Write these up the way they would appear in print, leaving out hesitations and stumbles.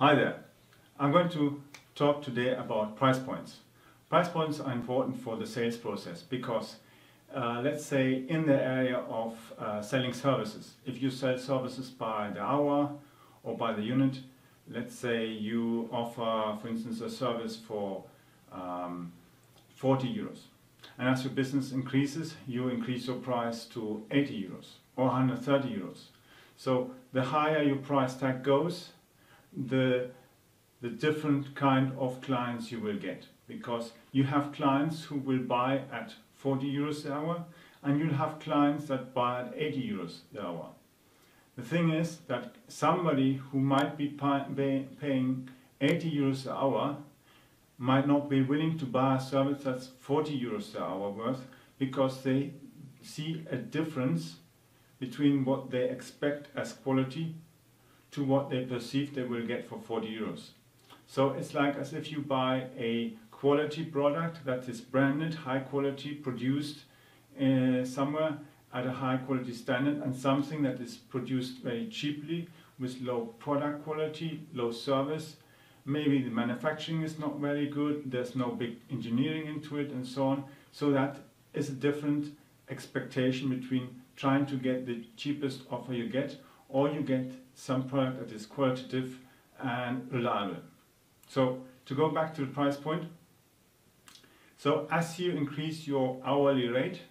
Hi there. I'm going to talk today about price points. Price points are important for the sales process because let's say in the area of selling services, if you sell services by the hour or by the unit, let's say you offer, for instance, a service for 40 euros. And as your business increases, you increase your price to 80 euros or 130 euros. So the higher your price tag goes, the different kind of clients you will get, because you have clients who will buy at 40 euros the hour and you'll have clients that buy at 80 euros the hour. The thing is that somebody who might be paying 80 euros the hour might not be willing to buy a service that's 40 euros the hour worth, because they see a difference between what they expect as quality to what they perceive they will get for 40 euros. So it's like as if you buy a quality product that is branded, high quality, produced somewhere at a high quality standard, and something that is produced very cheaply with low product quality, low service. Maybe the manufacturing is not very good, there's no big engineering into it and so on. So that is a different expectation between trying to get the cheapest offer you get, or you get some product that is qualitative and reliable. So to go back to the price point, so as you increase your hourly rate,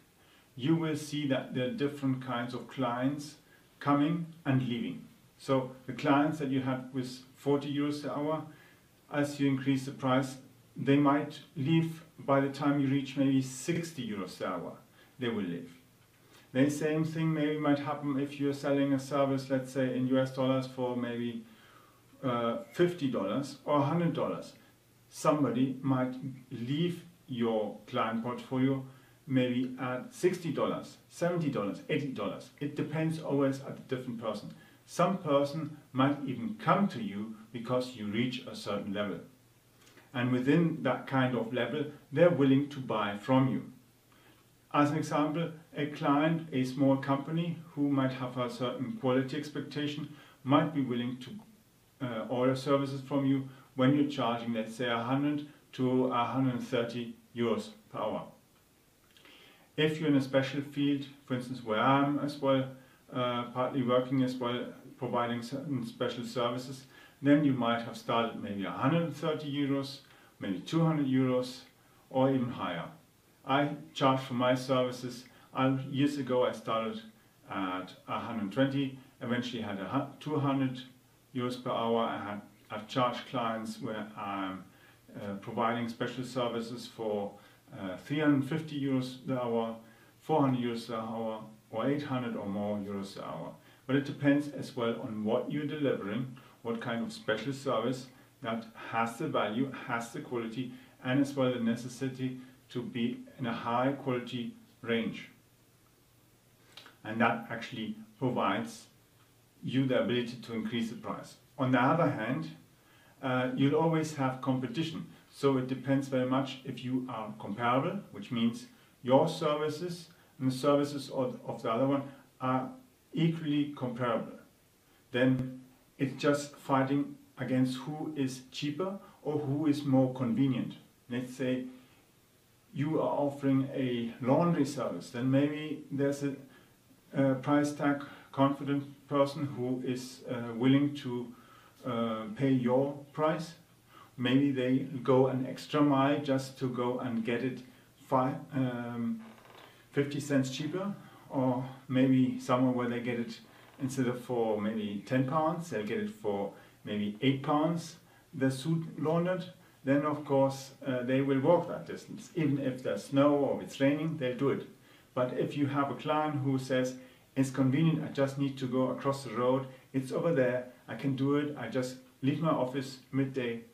you will see that there are different kinds of clients coming and leaving. So the clients that you had with 40 euros the hour, as you increase the price, they might leave by the time you reach maybe 60 euros the hour. They will leave. The same thing maybe might happen if you're selling a service, let's say in US dollars, for maybe $50 or $100. Somebody might leave your client portfolio maybe at $60, $70, $80. It depends always at a different person. Some person might even come to you because you reach a certain level. And within that kind of level, they're willing to buy from you. As an example, a client, a small company who might have a certain quality expectation, might be willing to order services from you when you're charging, let's say, 100 to 130 euros per hour. If you're in a special field, for instance, where I'm as well, partly working as well, providing certain special services, then you might have started maybe 130 euros, maybe 200 euros, or even higher. I charge for my services. Years ago I started at 120, eventually had 200 euros per hour. I've charged clients where I'm providing special services for 350 euros the hour, 400 euros the hour, or 800 or more euros the hour. But it depends as well on what you're delivering, what kind of special service that has the value, has the quality, and as well the necessity to be in a high quality range. And that actually provides you the ability to increase the price. On the other hand, you'll always have competition. So it depends very much if you are comparable, which means your services and the services of the other one are equally comparable. Then it's just fighting against who is cheaper or who is more convenient. Let's say you are offering a laundry service, then maybe there's a price tag confident person who is willing to pay your price. Maybe they go an extra mile just to go and get it 50 cents cheaper, or maybe somewhere where they get it instead of for maybe 10 pounds, they'll get it for maybe 8 pounds, the suit laundered. Then of course they will walk that distance. Even if there's snow or it's raining, they'll do it. But if you have a client who says, it's convenient, I just need to go across the road, it's over there, I can do it, I just leave my office midday,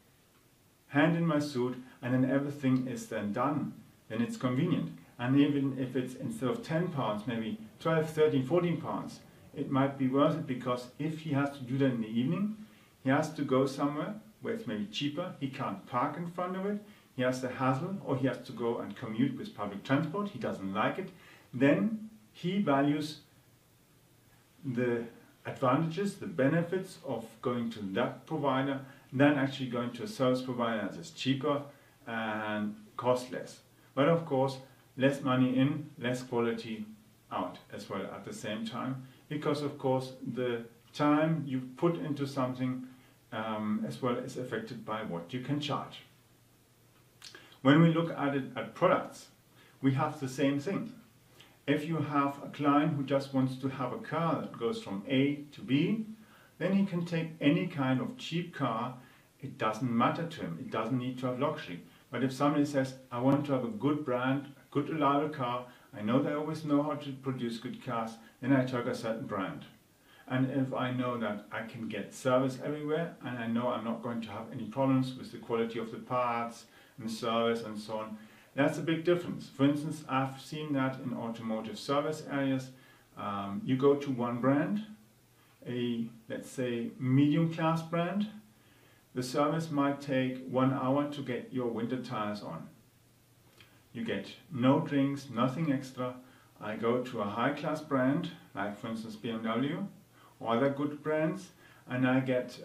hand in my suit, and then everything is then done, then it's convenient. And even if it's instead of 10 pounds, maybe 12, 13, 14 pounds, it might be worth it, because if he has to do that in the evening, he has to go somewhere where it's maybe cheaper, he can't park in front of it, he has the hassle, or he has to go and commute with public transport, he doesn't like it, then he values the advantages, the benefits of going to that provider, than actually going to a service provider that is cheaper and cost less. But of course, less money in, less quality out as well at the same time, because of course the time you put into something as well is affected by what you can charge. When we look at it at products, we have the same thing. If you have a client who just wants to have a car that goes from A to B, then he can take any kind of cheap car. It doesn't matter to him. It doesn't need to have luxury. But if somebody says, I want to have a good brand, a good reliable car, I know they always know how to produce good cars, then I take a certain brand. And if I know that I can get service everywhere, and I know I'm not going to have any problems with the quality of the parts and service and so on, that's a big difference. For instance, I've seen that in automotive service areas. You go to one brand, let's say medium class brand, the service might take 1 hour to get your winter tires on. You get no drinks, nothing extra. I go to a high class brand, like for instance BMW or other good brands, and I get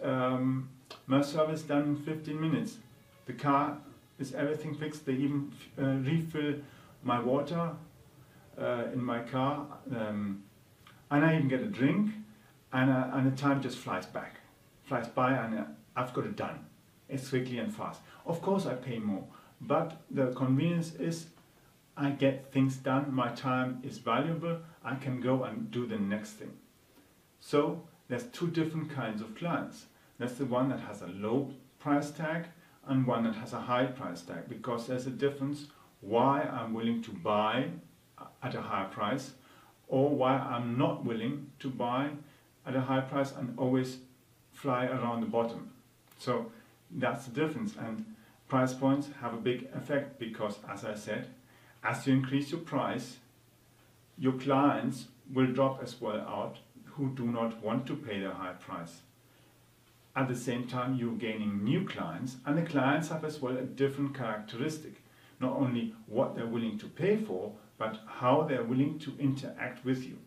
my service done in 15 minutes. The car is everything fixed. They even refill my water in my car, and I even get a drink, and the time just flies by, and I've got it done. It's quickly and fast. Of course I pay more, but the convenience is I get things done, my time is valuable, I can go and do the next thing. So there's two different kinds of clients. That's the one that has a low price tag and one that has a high price tag, because there's a difference why I'm willing to buy at a higher price or why I'm not willing to buy at a high price and always fly around the bottom. So that's the difference, and price points have a big effect because, as I said, as you increase your price, your clients will drop as well out who do not want to pay the high price. At the same time, you're gaining new clients, and the clients have as well a different characteristic. Not only what they're willing to pay for, but how they're willing to interact with you.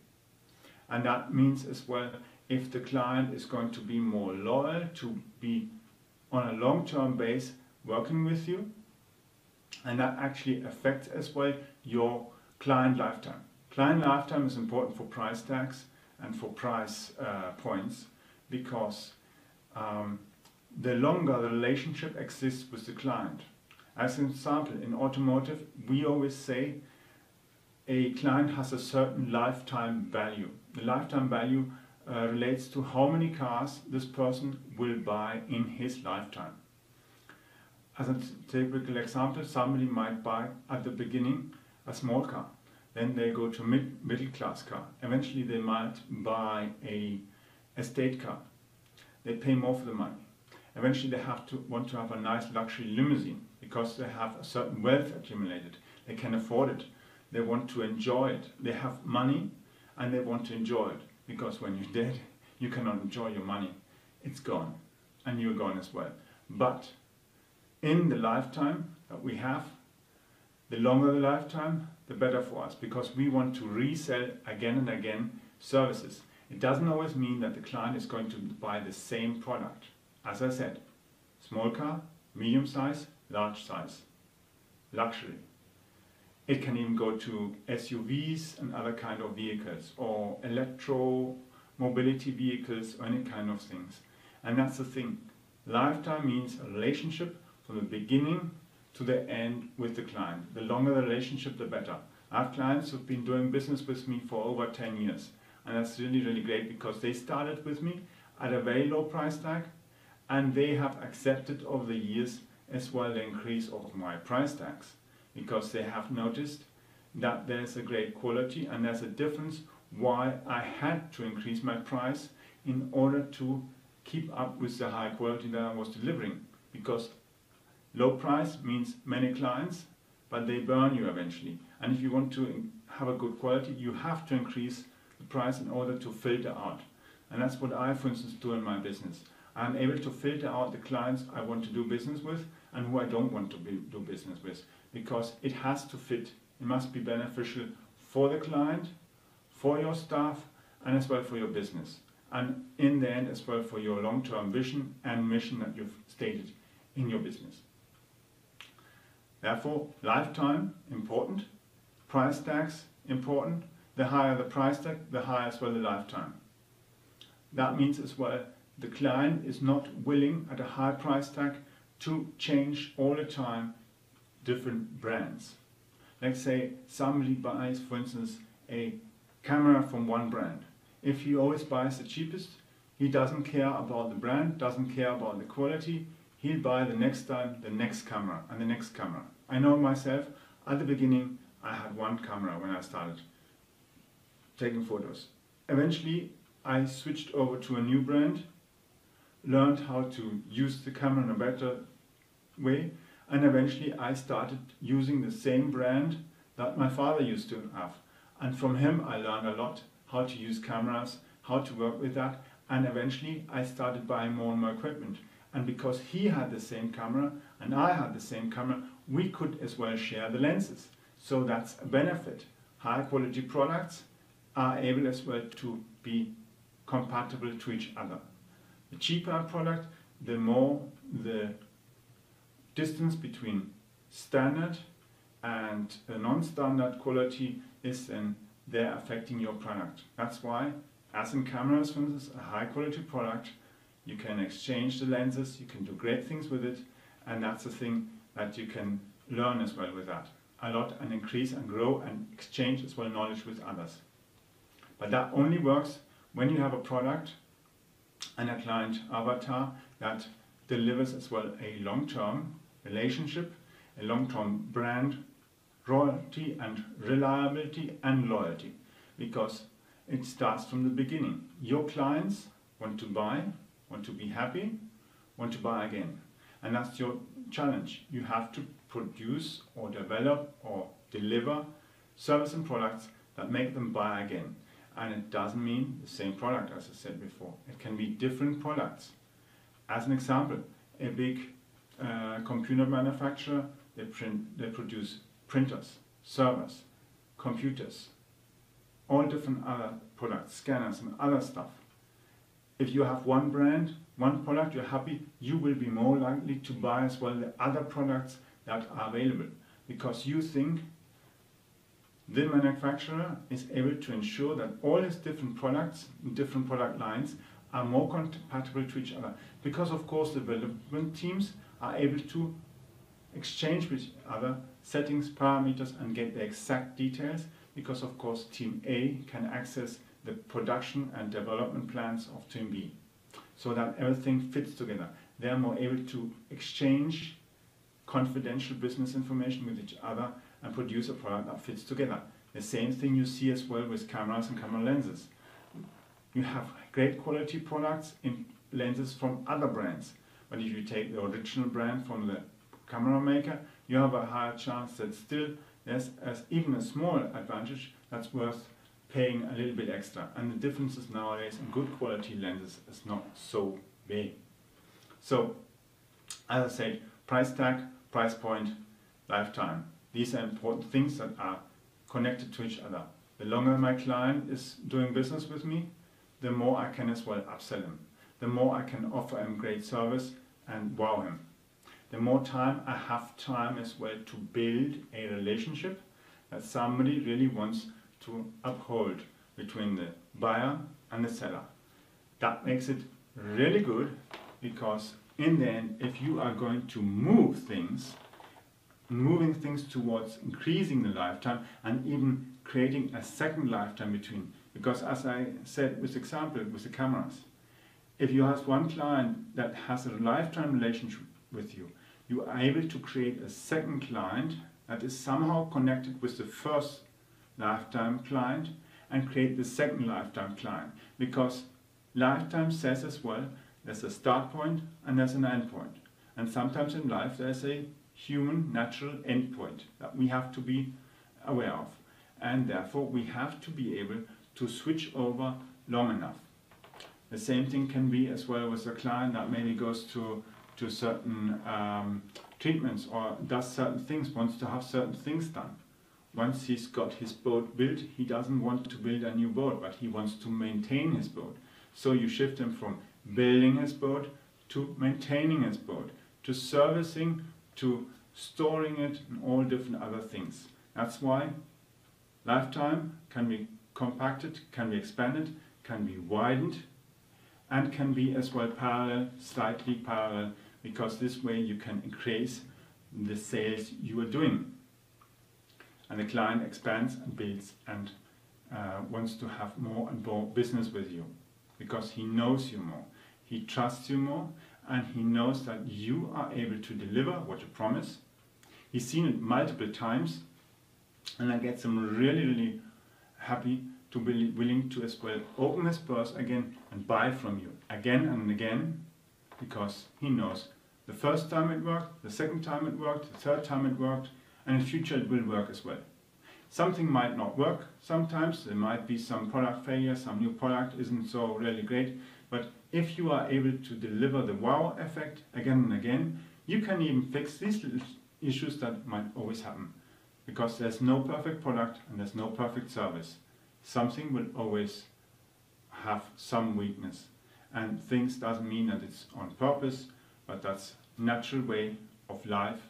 And that means as well, if the client is going to be more loyal, to be on a long-term base working with you, and that actually affects as well your client lifetime. Client lifetime is important for price tags and for price points, because the longer the relationship exists with the client. As an example, in automotive, we always say a client has a certain lifetime value. The lifetime value relates to how many cars this person will buy in his lifetime. As a typical example, somebody might buy at the beginning a small car, then they go to middle class car. Eventually they might buy a estate car. They pay more for the money. Eventually they want to have a nice luxury limousine because they have a certain wealth accumulated. They can afford it. They want to enjoy it. They have money and they want to enjoy it, because when you're dead, you cannot enjoy your money. It's gone, and you're gone as well. But in the lifetime that we have, the longer the lifetime, the better for us, because we want to resell again and again services. It doesn't always mean that the client is going to buy the same product. As I said, small car, medium size, large size, luxury. It can even go to SUVs and other kind of vehicles, or electro mobility vehicles, or any kind of things. And that's the thing. Lifetime means a relationship from the beginning to the end with the client. The longer the relationship, the better. I have clients who've been doing business with me for over 10 years. And that's really, really great, because they started with me at a very low price tag, and they have accepted over the years as well the increase of my price tags, because they have noticed that there's a great quality and there's a difference why I had to increase my price in order to keep up with the high quality that I was delivering. Because low price means many clients, but they burn you eventually. And if you want to have a good quality, you have to increase the price in order to filter out. And that's what I, for instance, do in my business. I'm able to filter out the clients I want to do business with and who I don't want to do business with, because it has to fit. It must be beneficial for the client, for your staff, and as well for your business. and in the end as well for your long-term vision and mission that you've stated in your business. Therefore, lifetime, important. Price tags, important. The higher the price tag, the higher as well the lifetime. That means as well the client is not willing at a high price tag to change all the time different brands. Let's say somebody buys, for instance, a camera from one brand. If he always buys the cheapest, he doesn't care about the brand, doesn't care about the quality. He'll buy the next time the next camera and the next camera. I know myself, at the beginning I had one camera when I started taking photos. Eventually I switched over to a new brand, learned how to use the camera in a better way, and eventually I started using the same brand that my father used to have. And from him I learned a lot, how to use cameras, how to work with that, and eventually I started buying more and more equipment. And because he had the same camera and I had the same camera, we could as well share the lenses. So that's a benefit. High quality products are able as well to be compatible to each other. The cheaper a product, the more the distance between standard and the non-standard quality is then there affecting your product. That's why, as in cameras for instance, a high quality product, you can exchange the lenses, you can do great things with it, and that's the thing that you can learn as well with that a lot, and increase and grow and exchange as well knowledge with others. But that only works when you have a product and a client avatar that delivers as well a long-term relationship, a long-term brand royalty and reliability and loyalty, because it starts from the beginning. Your clients want to buy, want to be happy, want to buy again, and that's your challenge. You have to produce or develop or deliver service and products that make them buy again. And it doesn't mean the same product, as I said before. It can be different products. As an example, a big computer manufacturer, they produce printers, servers, computers, all different other products, scanners and other stuff. If you have one brand, one product, you're happy, you will be more likely to buy as well the other products that are available, because you think the manufacturer is able to ensure that all his different products, different product lines are more compatible to each other. Because of course the development teams are able to exchange with each other settings, parameters, and get the exact details, because of course team A can access the production and development plans of team B, so that everything fits together. They are more able to exchange confidential business information with each other and produce a product that fits together. The same thing you see as well with cameras and camera lenses. You have great quality products in lenses from other brands, but if you take the original brand from the camera maker, you have a higher chance that still there's even a small advantage that's worth paying a little bit extra. And the differences nowadays in good quality lenses is not so big. So, as I said, price tag, price point, lifetime. These are important things that are connected to each other. The longer my client is doing business with me, the more I can as well upsell him. The more I can offer him great service and wow him. The more time I have time as well to build a relationship that somebody really wants to uphold between the buyer and the seller. That makes it really good, because in the end, if you are going to move things, moving things towards increasing the lifetime and even creating a second lifetime between, because as I said with example with the cameras, if you have one client that has a lifetime relationship with you, you are able to create a second client that is somehow connected with the first lifetime client and create the second lifetime client, because lifetime says as well there's a start point and there's an end point, and sometimes in life there's a human natural end point that we have to be aware of, and therefore we have to be able to switch over long enough. The same thing can be as well with a client that maybe goes to certain treatments or does certain things, wants to have certain things done. Once he's got his boat built, he doesn't want to build a new boat, but he wants to maintain his boat. So you shift him from building his boat to maintaining his boat, to servicing, to storing it, and all different other things. That's why lifetime can be compacted, can be expanded, can be widened, and can be as well parallel, slightly parallel, because this way you can increase the sales you are doing. And the client expands and builds and wants to have more and more business with you, because he knows you more, he trusts you more, and he knows that you are able to deliver what you promise. He's seen it multiple times, and that gets him really, really happy to be willing to as well open his purse again and buy from you again and again, because he knows the first time it worked, the second time it worked, the third time it worked, and in the future it will work as well. Something might not work sometimes, there might be some product failure, some new product isn't so really great, but if you are able to deliver the wow effect again and again, you can even fix these little issues that might always happen, because there's no perfect product and there's no perfect service. Something will always have some weakness, and things doesn't mean that it's on purpose, but that's natural way of life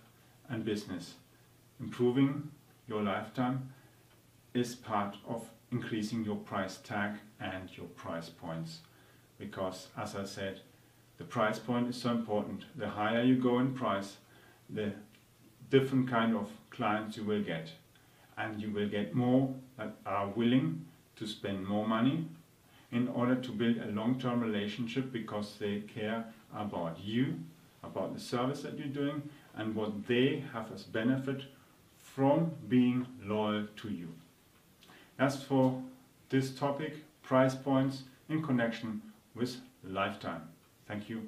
and business. Improving your lifetime is part of increasing your price tag and your price points, because as I said, the price point is so important. The higher you go in price, the different kind of clients you will get, and you will get more that are willing to spend more money in order to build a long-term relationship, because they care about you, about the service that you're doing, and what they have as benefit from being loyal to you. As for this topic, price points in connection with lifetime. Thank you.